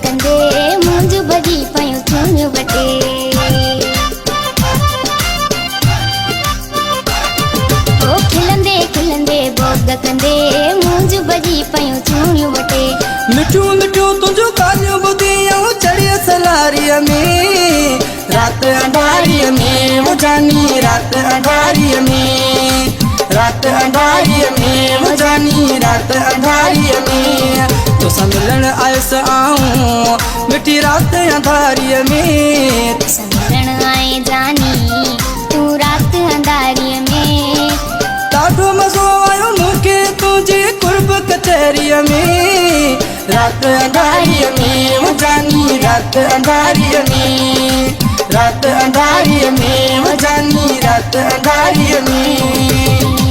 कंदे मुंज भॼी पयूं चूड़ियूं वटे। ओ खिलंदे खिलंदे बोग कंदे मुंज भॼी पयूं चूड़ियूं वटे। मिठियूं मिठियूं तुंहिंजूं ॻाल्हियूं ॿुधी चढ़ी सलारीअ में रात अंधारीअ में मुझानी रात अंधारीअ में रात अंधारीअ में मुझानी रात अंधारीअ में तोसां मिलण आयुसि आऊं मिठी रात अंधारीअ में। तोसां मिलण आए जानी तूं रात अंधारीअ में। ॾाढो मज़ो आयो मूंखे तुंहिंजी कुर्ब कचहरीअ में रात अंधारीअ में मुझानी रात अंधारीअ में रात अंधारीअ में मुझानी रात अंधारीअ में।